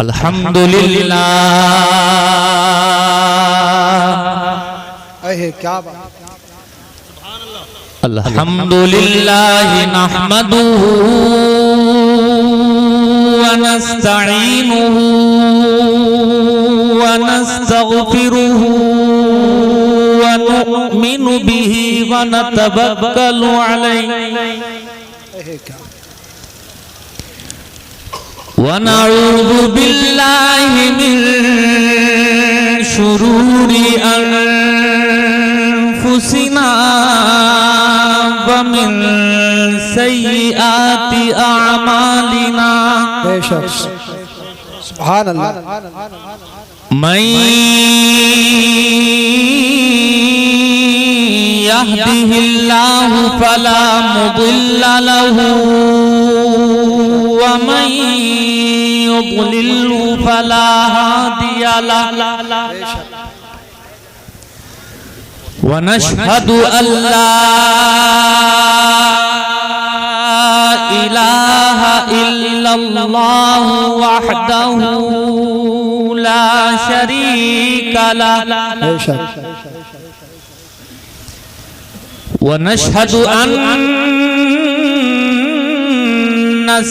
अल्हम्दुलिल्लाह क्या बात अल्हम्दुलिल्लाह नहमदुहु व नस्तईनुहु व नस्तगफिरुहु व नु'मिनु बिही व नतवक्कलु अलैहि व नऊज़ु बिल्लाहि मिन शुरूरि अनफुसिना व मिन सय्यिआति अअमालिना। बेशक सुभान अल्लाह। मन यहदिहिल्लाहु फला मुदिल्ल लहु व मन युद्लिल्हु फला हादिय लहु। व नशहदु अल्ला इलाहा इल्लल्लाहु वहदहु ला शरीका लहु। व नशहदु अन्ना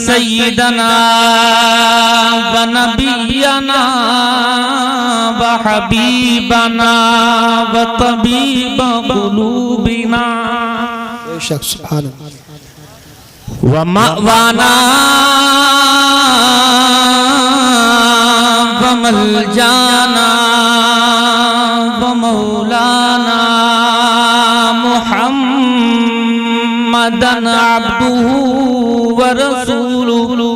सय्यदना व नबियना व हबीबना व तबीब कुलूबिना सुभान अल्लाह। व मअवाना व मलजाना व मौलाना मुहम्मदन अब्दुहु व रसूलुहु।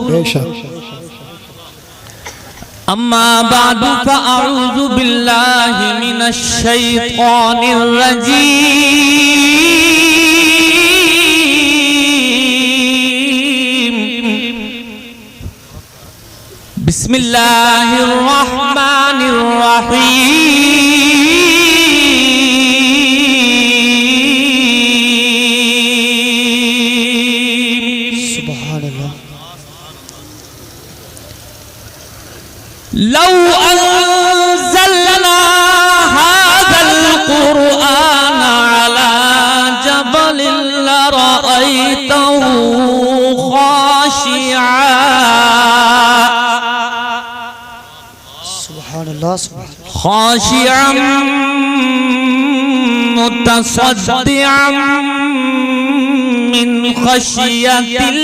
अम्मा बादु फअऊज़ु बिल्लाहि मिनश शैतानिर रजीम। बिस्मिल्लाहिर रहमानिर रहीम। सुभान अल्लाह। लौ अंज़लना हाज़ल क़ुरआन अला जबलिन लरअयतहु खाशिअन मुतसद्दिअन मिन खशियतिल्लाह।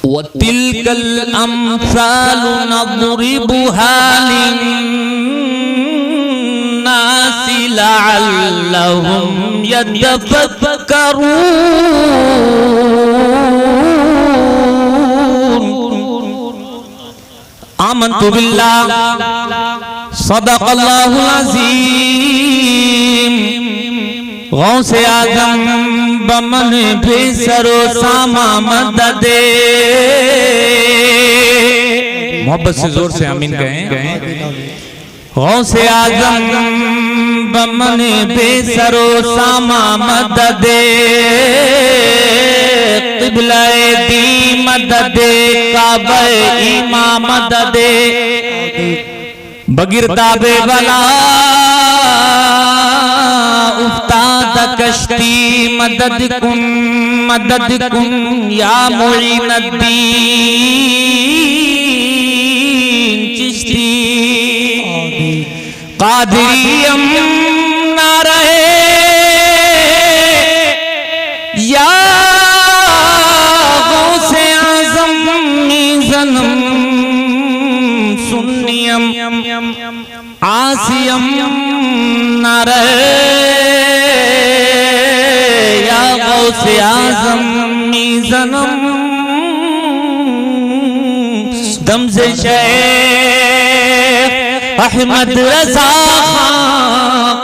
व तिल्कल अम्सालु नज़रिबुहा लिन्नासि लअल्लहुम यतफ़क्करून। आमन्तु बिल्लाह सदक़ल्लाहुल अज़ीम। गौसे आज़म बमन बेसरो सामा मददे। मोहब्बत से जोर से आमीन कहें। गौसे आज़म बमन बेसरो सामा मददे। क़िबला-ए दी मददे काबा-ए ईमा मददे। बगिरताबे वला उफ्ताद कश्ती मदद कुन या मुईनुद्दीन चिश्ती। कादिरियम ना रहे या गौसे आज़म मीज़नम सुन्नियम आसियम ना रहे या गौसे आज़म मीज़नम दम से शेख अहमद रज़ा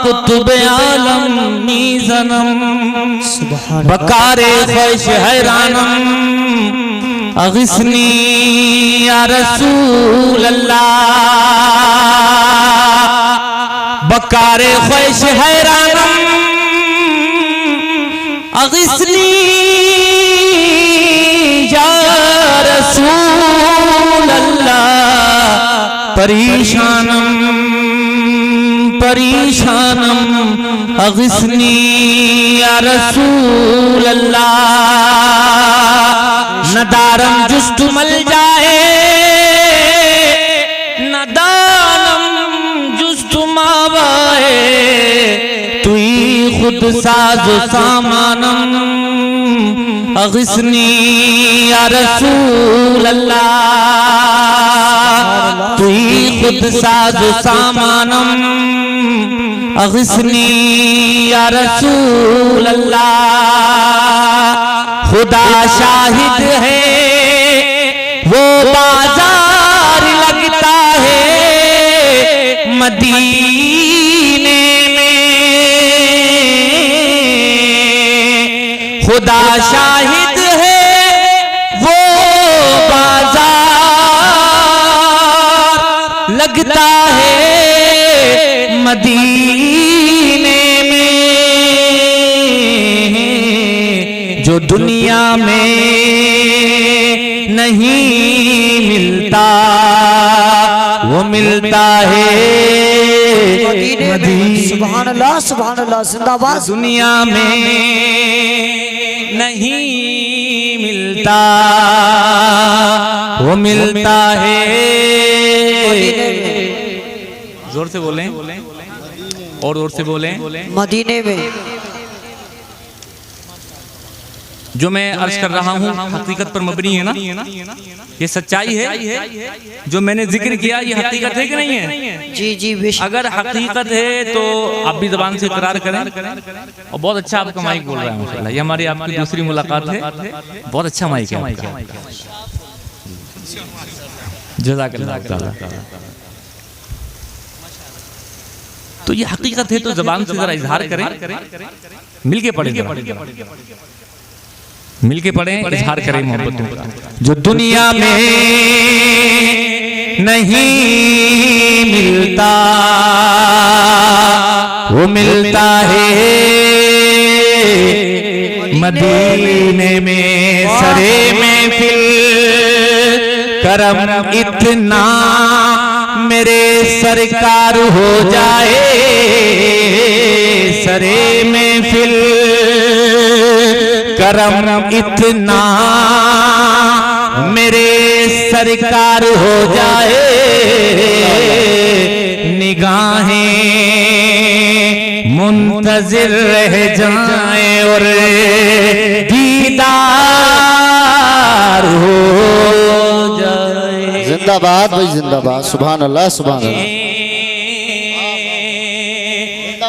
कुतुब आलम मीज़नम बकारे ख्वाहिश हैरानम अगिस्नी या रसूल अल्लाह। बकारे ख्वाहिश हैरानम अगिस्नी या रसूल अल्लाह, परेशानम परेशानम अगिस्नी या रसूल अल्लाह, नदारम जुस्तु मल जाए नदानम जुस्तु मावाए, तुई खुद साजो सामानम अगिस्नी या रसूल अल्लाह, तुई खुद साजो सामानम अगिस्नी या रसूल अल्लाह। खुदा शाहिद है वो बाजार लगता है मदीने में, खुदा शाहिद है वो बाजार लगता है मदीने में, जो दुनिया में नहीं मिलता वो मिलता है मदीने। सुभान अल्लाह जिंदाबाद। दुनिया में नहीं मिलता वो मिलता है, जोर से बोलें और जोर से बोलें, मदीने में। जो मैं अर्ज कर रहा हूँ हकीकत पर मबनी है ना, ये सच्चाई है। जो मैंने जिक्र किया ये हकीकत है कि नहीं है? जी जी बेशक। अगर हकीकत है तो आप भी ज़बान से इकरार करें। और बहुत अच्छा आपका माइक बोल रहा है माशाल्लाह। ये हमारी आपकी दूसरी मुलाकात है, बहुत अच्छा माइक है आपका। जज़ाकल्लाह ताला। तो ये हकीकत है तो ज़बान से जरा इजहार करें, मिलके पढ़ें, मिलके पढ़ें, इजहार करें मोहब्बतों का। जो दुनिया में नहीं मिलता वो मिलता है मदीने में। सरे में फिल करम इतना मेरे सरकार हो जाए, सरे में फिल करम इतना मेरे सरकार हो जाए, निगाहें मुंतजिर रह जाए और दीदार हो जाए। जिंदाबाद भाई जिंदाबाद। सुभान अल्लाह सुभान अल्लाह।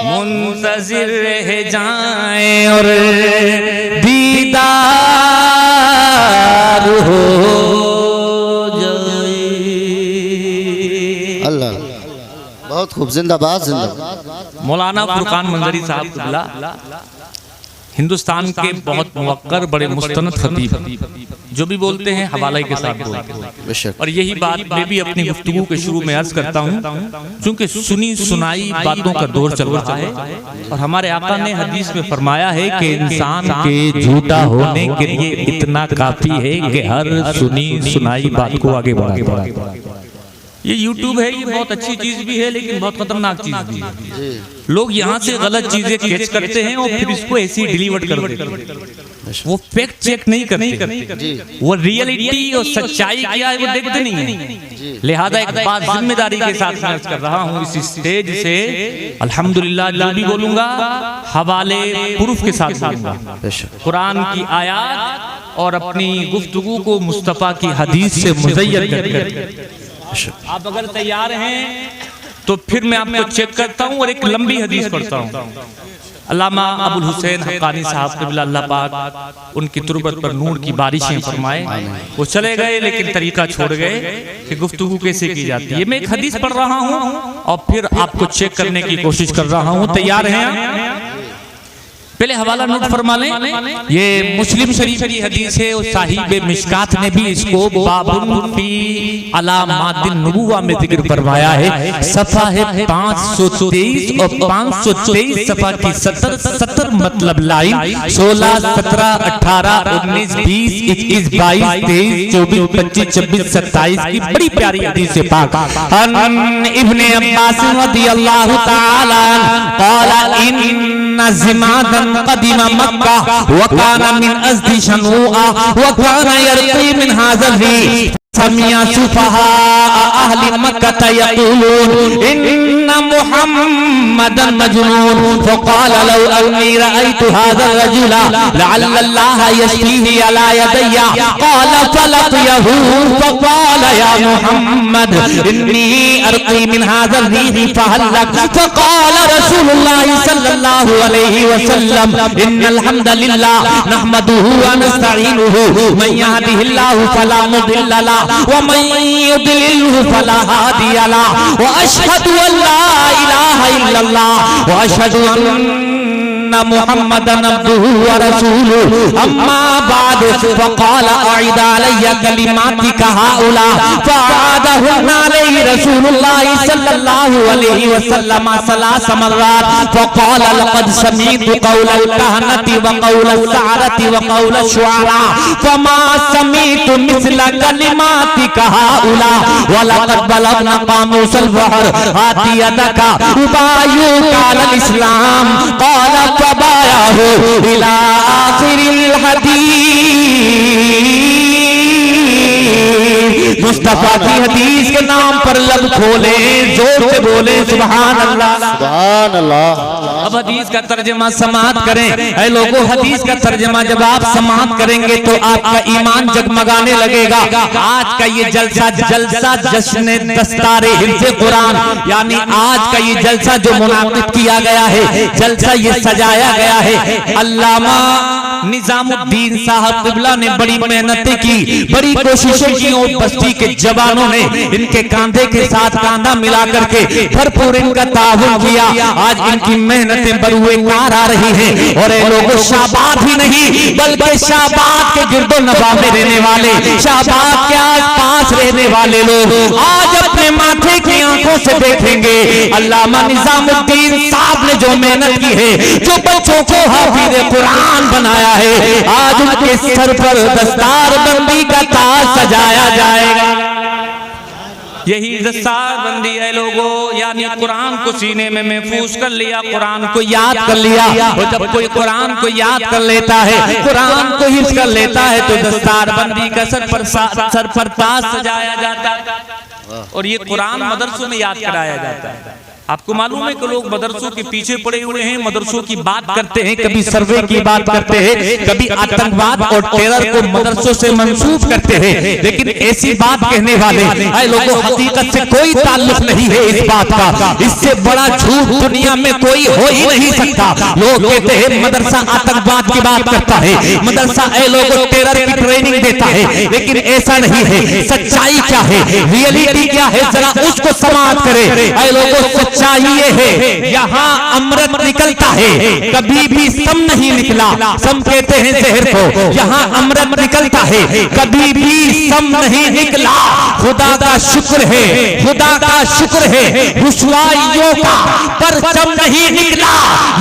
मुंतजिर रह जाए और दीदार हो जाए। अल्लाह बहुत खूब। जिंदाबाद जिंदाबाद। मौलाना फुरकान मंजरी साहब क़िबला हिंदुस्तान के बहुत मुवक्कर बड़े मुस्तनद खतीब, जो भी बोलते हैं हवाले के साथ बोलते हैं। और यही बात मैं भी अपनी गुफ्तगू के शुरू में अर्ज करता हूँ, क्योंकि सुनी सुनाई बातों का दौर चल रहा है। और हमारे आका ने हदीस में फरमाया है कि इंसान के झूठा होने के लिए इतना काफी है कि हर सुनी सुनाई बात को आगे बढ़ा। ये YouTube है, ये बहुत अच्छी चीज भी है लेकिन बहुत खतरनाक चीज भी है। लोग यहाँ से गलत चीजें कैच करते हैं और फिर इसको ऐसे ही डिलीवर कर देते हैं। वो फैक्ट चेक नहीं करते, वो रियलिटी और सच्चाई क्या है वो देखते नहीं है। लिहाजा एक बात जिम्मेदारी के साथ अर्ज कर रहा हूँ इस स्टेज से, अल्हम्दुलिल्लाह जो भी बोलूंगा हवाले प्रूफ के साथ बोलूंगा, कुरान की आयत और अपनी गुफ्तगू को मुस्तफ़ा की हदीस से मुज़य्यन कर। आप अगर तैयार हैं तो फिर मैं आपको चेक करता हूं और एक लंबी हदीस पढ़ता हूं। अल्लामा अबुल हुसैन हक्कानी साहब क़िबला अल्लाह पाक उनकी तुरबत पर नूर की बारिशें फरमाए। वो चले गए लेकिन तरीका छोड़ गए कि गुफ्तगू कैसे की जाती है। मैं एक हदीस पढ़ रहा हूं और फिर आपको चेक करने की कोशिश कर रहा हूं। तैयार हैं? पहले हवाला नोट फरमा लें, ये मुस्लिम शरीफ की हदीस है और साहिब मिशकात ने भी इसको बाबुन फी अलामातिन नबुव्वा में जिक्र फरमाया है। सफा है 523 और 523 सफा की 70 मतलब लाइन 16, 17, 18, 19, 20, 21, 22, 23, 24, 25, 26, 27 की बड़ी प्यारी हदीस है पाक। इब्ने अब्बास रज़ियल्लाहु ताला क़ाला इन्ना ज़िमादन क़दिमा मक्का व काना मिन अज़दी शनुआ व काना यरक़ी मिन हाज़ा समिया सुफहा अहली मक्का यक़ूलून इन्ना मुहम्मदन मजनून फ़क़ाल लौ अन्नी रअयतु हाज़ा रजुला लअल्ल अल्लाह यश्फीही अला यदैया क़ाल फलक़ियहू फ़क़ाल या मुहम्मद इन्नी अर्क़ी मिन हाज़ा अर्रीहि फ़हल लक फ़क़ाल रसूलुल्लाह सल्लल्लाहु अलैहि वसल्लम इन्नल हम्दलिल्लाह नहमदुहु व नस्तईनुहु मन यहदिहिल्लाहु फला मुदिल्ल लहु वमन युद्लिल्हु फला हादिय लहु व अशहदु अल्ला इलाहा इल्लल्लाह व अशहदु अन्ना मुहम्मदन अब्दुहु व रसूलुहु अम्मा बाद फक़ाल अईद अलैया कलिमातिका हाउला फ़अआदहुन्ना अलैहि रसूलुल्लाह सल्लल्लाहु अलैहि वसल्लम सलास मर्रात फ़क़ाल लक़द समीअतु क़ौलल कहनति व क़ौलस सअरति व क़ौलश शुअरा फ़मा समीअतु मिस्ल कलिमातिका हाउला व लक़द बलगना क़ामूसल बहर आति यदका उबायुका अलल इस्लाम क़ाल फबायाहु इला आखिरिल हदीस। मुस्तफा की हदीस के नाम पर लब खोले, जोर से बोले सुभान अल्लाह सुभान अल्लाह। अब हदीस का तर्जमा समाअत करें। ऐ लोगों, हदीस का तर्जमा जब आप समाअत करेंगे तो आपका ईमान जगमगाने लगेगा। आज का ये जलसा जश्न दस्तारे हिफ्ज़े कुरान, यानी आज का ये जलसा जो मुनाक़िद किया गया है, जलसा ये सजाया गया है, अल्लामा निजामुद्दीन साहब क़िबला ने बड़ी मेहनतें की, बड़ी कोशिशें की और बस्ती के जवानों ने इनके कांधे के साथ कांधा मिला करके भरपूर इनका ताउन किया। आज इनकी मेहनतें बरूए कार आ रही हैं और ये लोग शाहबाद ही नहीं बल्कि शाहबाद के गिरदो नवा में रहने वाले, शाहबाद के आसपास रहने वाले लोग आज अपने माथे की आंखों से देखेंगे अल्लामा निजामुद्दीन साहब ने जो मेहनत की है, जो बच्चों को हाफिज़ कुरान बनाया है, आज उनके सर पर दस्तार बंदी का ताज सजाया जाएगा। यही दस्तार बंदी है लोगों, यानी कुरान को सीने में महफूज कर लिया, कुरान को याद कर लिया। और जब कोई कुरान को याद कर लेता है, कुरान को हिफ्ज़ कर लेता है तो दस्तार बंदी का सर पर ताज सजाया जाता है और ये कुरान मदरसों में याद कराया जाता है। आपको मालूम है कि लोग मदरसों के पीछे पड़े हुए हैं, मदरसों की बात करते हैं, कभी सर्वे की बात करते हैं, कभी आतंकवाद और टेरर को मदरसों से मंसूब करते हैं, लेकिन ऐसी बात कहने वाले ऐ लोगों हकीकत से कोई ताल्लुक नहीं है इस बात का। इससे बड़ा झूठ दुनिया में कोई हो ही नहीं सकता। लोग कहते हैं मदरसा आतंकवाद की बात करता है, मदरसा ऐ लोगों टेरर की ट्रेनिंग देता है, लेकिन ऐसा नहीं है। सच्चाई क्या है, रियलिटी क्या है, जरा उसको समाप्त करें। ऐ लोगों चाहिए है, यहाँ अमृत निकलता है, कभी भी सम नहीं निकला। सम कहते हैं जहर को, यहाँ अमृत निकलता है, कभी भी सम नहीं निकला। खुदा का शुक्र है, खुदा का शुक्र है, रुसवाइयों का परचम नहीं निकला।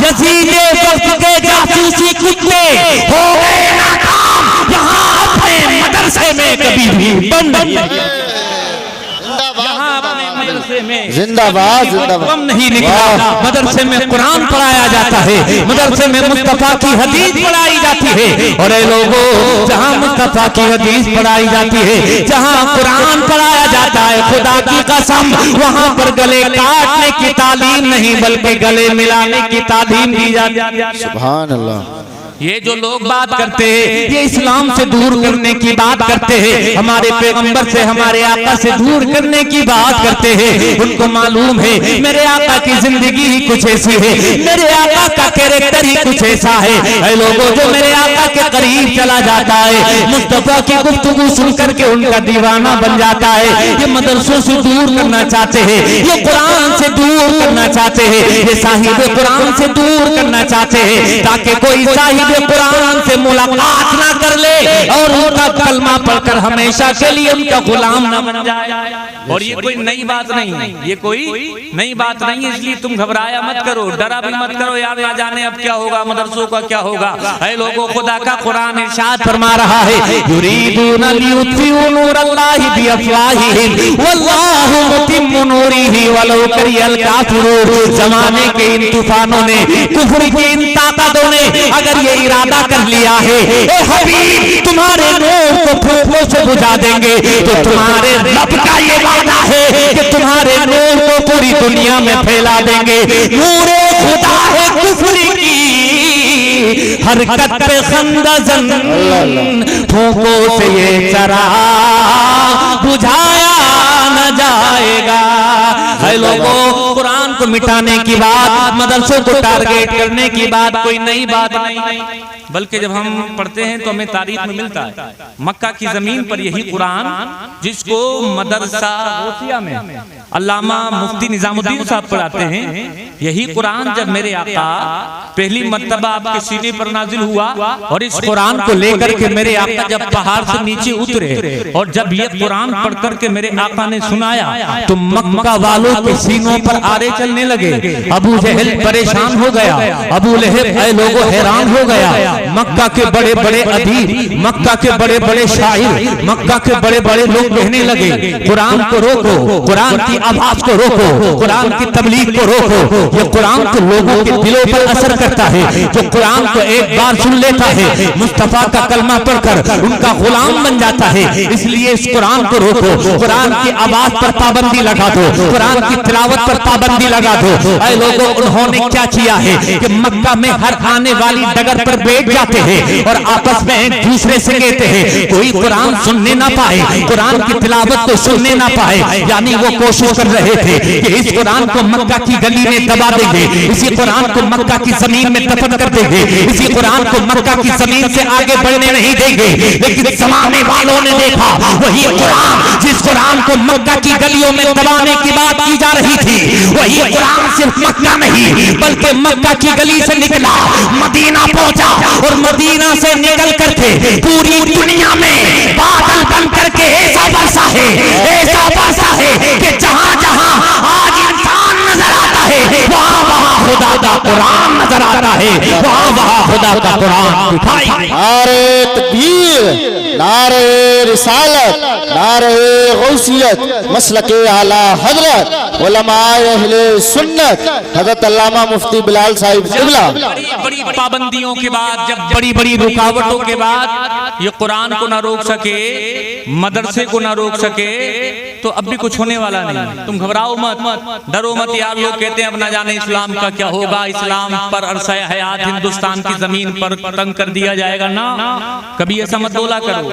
यजीदे वक्त के जासूसी कुत्ते हो गए नाकाम, यहाँ अपने मदरसे में कभी भी बम नहीं जिंदाबाद जिंदाबाद नहीं निकला। मदरसे में कुरान पढ़ाया जाता है, मदरसे में मुस्तफा की हदीस पढ़ाई जाती है। और ये लोगों, जहाँ मुस्तफा की हदीस पढ़ाई जाती है, जहाँ कुरान पढ़ाया जाता है, खुदा की कसम वहाँ पर गले काटने की तालीम नहीं बल्कि गले मिलाने की तालीम दी जाती है। सुभान अल्लाह। ये जो लोग बात करते हैं, ये इस्लाम से दूर करने की बात करते हैं, हमारे पैगंबर से, हमारे आका से दूर करने की बात करते हैं। उनको मालूम है मेरे आका की जिंदगी ही कुछ ऐसी है, मेरे आका का कैरेक्टर ही कुछ ऐसा है। ऐ लोगों, जो मेरे आका के के करीब चला जाता है, मुस्तफा की गुफ्तगू सुनकर के उनका दीवाना बन जाता है। ये मदरसों से दूर करना चाहते हैं, ये कुरान से दूर करना चाहते हैं, ये साहिब कुरान से दूर करना चाहते हैं, ताकि कोई साहिब कुरान से मुलाकात ना कर ले और उनका कलमा पढ़कर हमेशा के लिए उनका गुलाम ना बन जाए। और ये कोई नई बात नहीं है, ये कोई नई बात नहीं है, इसलिए तुम घबराया मत करो, डरा भी मत करो यार, ना जाने अब क्या होगा, मदरसों का क्या होगा। ऐ लोगों, खुदा का कुरान इरशाद फरमा रहा है, युरीदूना लियुत्फिउ नूरल्लाहि बिअफ़वाहिहिम वल्लाहु मुतिम्मु नूरिही वलौ करिहल काफ़िरून। जमाने के इन तूफानों ने, कुफ्र की इन ताकतों ने अगर ये इरादा कर लिया है, ए हबीब तुम्हारे नूर को फूंकों से बुझा देंगे, तो तुम्हारे रब का ये वादा है कि तुम्हारे नूर को पूरी दुनिया में फैला देंगे। नूरे खुदा है कुफ्र की हरकत पे खंदजन, फूंकों से ये चराग बुझाया न जाएगा। है लोगों, कुरान को मिटाने की बात, मदरसों को टारगेट करने की बात कोई नई बात नहीं, बल्कि जब हम पढ़ते हैं तो हमें तारीख में मिलता है मक्का की जमीन पर यही कुरान, जिसको मदरसा गौसिया में अल्लामा मुफ्ती निजामुद्दीन साहब पढ़ाते हैं, यही कुरान जब मेरे आका पहली मर्तबा आपके सीने पर नाजिल हुआ और इस कुरान को लेकर के मेरे आका जब पहाड़ से नीचे उतरे और जब ये कुरान पढ़ करके मेरे आका ने सुनाया तो मक्का वालों के सीनों पर आरे चलने लगे। अबू जहल परेशान हो गया, अबू लहब ऐ लोगों हैरान हो गया। मक्का के बड़े बड़े अदीब, मक्का के बड़े बड़े शायर, मक्का के बड़े बड़े लोग कहने लगे कुरान को रोको, कुरान की आवाज को रोको, कुरान की तबलीग को रोको। ये कुरान तो लोगों के दिलों पर असर करता है, जो कुरान को एक बार सुन लेता है मुस्तफा का कलमा पढ़कर उनका गुलाम बन जाता है। इसलिए इस कुरान को रोको, कुरान की आवाज पर पाबंदी लगा दो, कुरान की तिलावत पर पाबंदी लगा दो। ऐ लोगों, उन्होंने क्या किया है कि मक्का में हर आने वाली डगर पर बैठ जाते हैं और आपस में एक दूसरे से कहते हैं कोई कुरान सुनने ना पाए, कुरान की तिलावत को सुनने ना पाए। यानी वो कोशिश कर रहे थे कि इस कुरान को मक्का की गली में दबा देंगे, इसी कुरान को मक्का की जमीन में दफन कर देंगे, इसी कुरान को मक्का की जमीन से आगे बढ़ने नहीं देंगे। लेकिन जमाने वालों ने देखा वही कुरान, जिस कुरान को मक्का की गलियों में दबाने की बात की जा रही थी, वही कुरान सिर्फ मक्का नहीं बल्कि मक्का की गली से निकला, मदीना पहुंचा और मदीना से निकल करके पूरी दुनिया में बादल बन करके ऐसा बरसा है कि जहां जहां आज इंसान नजर आता है वहां वहां खुदा का कुरान नजर आता है, वहां वहां खुदा का कुरान दिखाई। नारे तकबीर, नारे रिसालत, नारे गौसियत, मसलके आला हजरत उलमाए अहले सुन्नत हजरत अल्लामा मुफ्ती बिलाल साहिब क़िबला। बड़ी पाबंदियों के बाद, जब बड़ी बड़ी रुकावटों के बाद ये कुरान को ना रोक सके, मदरसे को ना रोक सके, तो अब भी कुछ होने वाला नहीं। तुम घबराओ मत, डरो मत यार। लोग कहते हैं अब ना जाने इस्लाम का क्या होगा, इस्लाम पर अरसा हयात हिंदुस्तान की जमीन पर तंग कर दिया जाएगा ना, कभी ऐसा मत बोला करो।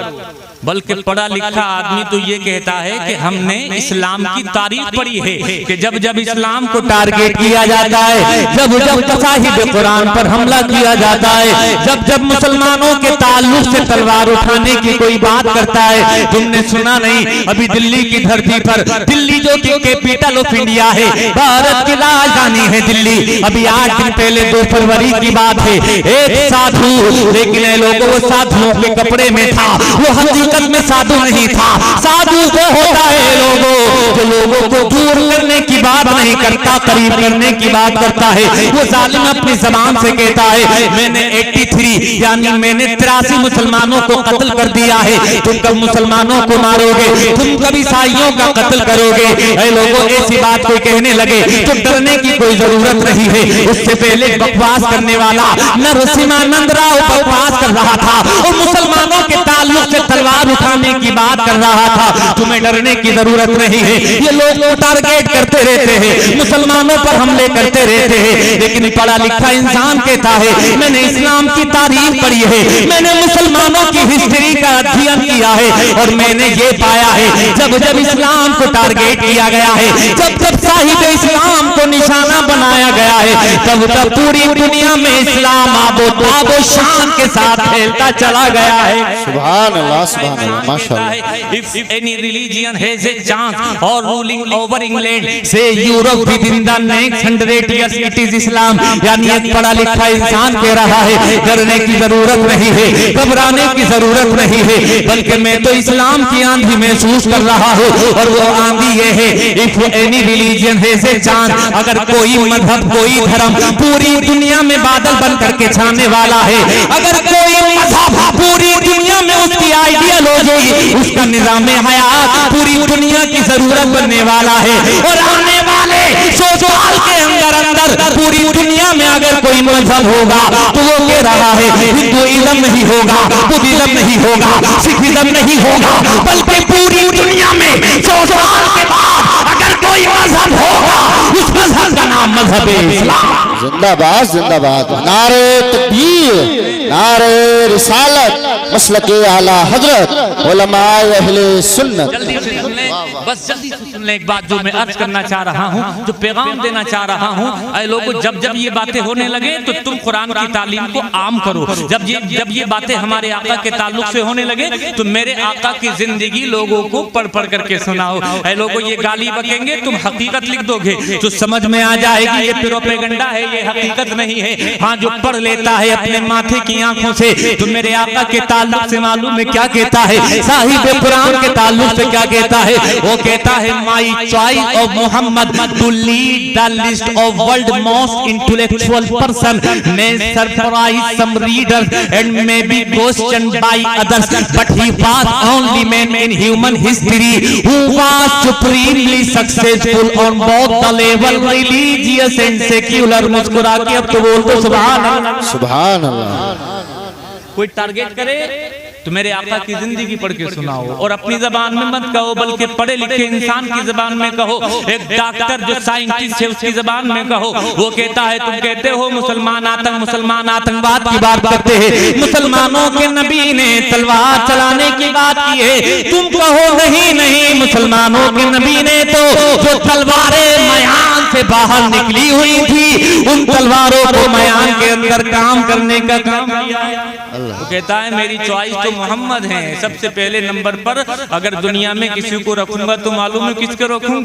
बल्कि पढ़ा लिखा आदमी तो ये कहता है कि हमने इस्लाम की तारीख पढ़ी है कि जब जब इस्लाम को टारगेट किया जाता है, जब जब साहिब कुरान पर हमला किया जाता है, जब जब मुसलमानों के ताल्लुक से तलवार उठाने की कोई बात करता है। तुमने सुना नहीं, अभी दिल्ली की धरती पर, दिल्ली जो कि कैपिटल ऑफ इंडिया है, भारत की राजधानी है दिल्ली, अभी 8 दिन पहले 2 फरवरी की बात है, एक साधु, लेकिन लोगों वो साधुओं के कपड़े में था, वो हकीकत में साधु नहीं था। साधु वो होता है लोगों जो लोगों को दूर करने की बात नहीं करता, करीब करने की बात करता है। वो जालिम अपनी जबान से कहता है मैंने 83 यानी मैंने 83 मुसलमानों को कत्ल कर दिया है, तुम कब मुसलमानों को मारोगे, तुम कभी ईसाइयों का कत्ल करोगे। ऐ लोगों, ऐसी बात कोई कहने लगे तो डरने की कोई जरूरत नहीं है। उससे पहले बकवास करने वाला नरसिम्हानंद राव बकवास कर रहा था और मुसलमानों के ताल्लुक से तलवार उठाने की बात कर रहा था। तुम्हें डरने की जरूरत नहीं है। ये लोग तो टारगेट करते रहते हैं, मुसलमानों पर हमले करते रहते हैं, लेकिन पढ़ा लिखा इंसान कहता है मैंने इस्लाम की तारीफ पढ़ी है, मैंने मुसलमानों की हिस्ट्री का अध्ययन किया है और मैंने ये पाया है जब जब इस्लाम को टारगेट किया गया है, जब जब साहिब इस्लाम को निशाना बनाया गया है, तब तब पूरी दुनिया में इस्लाम आबो शान के साथ फैलता चला गया है। सुभान अल्लाह माशाअल्लाह। If any religion has a chance or ruling over England, say Europe within the next 100 years it is Islam। यानी एक पढ़ा लिखा इंसान कह रहा है डरने की जरूरत नहीं है, घबराने की जरूरत नहीं है, बल्कि मैं तो इस्लाम की आंधी महसूस कर रहा हूँ और वो आंधी ये है if any religion has a chance, अगर कोई मजहब कोई धर्म पूरी दुनिया में बादल बन करके छाने वाला है, अगर कोई मजहब पूरी दुनिया में उसकी आइडियोलॉजी उसका निजाम हयात पूरी दुनिया की जरूरत बनने वाला है और आने वाले 100 साल के अंदर अंदर पूरी दुनिया में अगर कोई मजहब होगा तो वो कह रहा है हिंदुइज्म नहीं होगा, बुद्धिज्म नहीं होगा, सिखिज्म नहीं होगा, बल्कि पूरी दुनिया में 100 साल के बाद अगर कोई मजहब होगा उस मजहब का नाम मजहब इस्लाम। जिंदाबाद जिंदाबाद। नारे तकबीर, नारे रिसालत, मसलके आला हजरत, उलमाए अहले सुन्नत। जल्दी से सुन ले, बस जल्दी से सुन ले एक बात जो मैं अर्ज करना चाह रहा हूँ, जो पैगाम देना चाह रहा हूँ। ऐ लोगों, जब जब ये बातें होने लगे तो तुम कुरान की तालीम को आम करो। जब ये बातें हमारे आका के ताल्लुक से होने लगे तो मेरे आका की जिंदगी लोगों को पढ़ पढ़ करके सुनाओ। ऐ लोगों, ये गाली बकेंगे, तुम हकीकत लिख दोगे तो समझ में आ जाएगी ये प्रोपेगेंडा है, ये हकीकत नहीं है। हाँ, जो पढ़ लेता है अपने माथे की आंखों से तो मेरे आका के ताल्लुक से मालूम है क्या कहता है, साहिब कुरान के ताल्लुक से क्या कहता है। वो कहता है my choice of Muhammad to lead the list of world most intellectual person may surprise some readers and may be question by others but he was only man in human history who was supremely successful on both the level religious and secular. मुस्कुरा के अब तो बोल दो सुभान अल्लाह। सुभान अल्लाह। कोई target करे तो मेरे आका की जिंदगी पढ़ के सुनाओ और अपनी जबान में मत कहो, बल्कि पढ़े लिखे इंसान की जबान में कहो। एक डॉक्टर जो साइंटिस्ट है उसकी जबान में कहो। वो कहता है तुम कहते हो मुसलमान आतंकवाद की बात करते हैं, मुसलमानों के नबी ने तलवार चलाने की बात की है, तुम कहो नहीं मुसलमानों के नबी ने तो जो तलवारें मयान से बाहर निकली हुई थी उन तलवारों को मयान के अंदर काम करने का काम किया है। वो कहता है मेरी चॉइस तो मोहम्मद है सबसे पहले नंबर पर। अगर दुनिया में किसी को रखूंगा तो मालूम है किसको रखूंगा,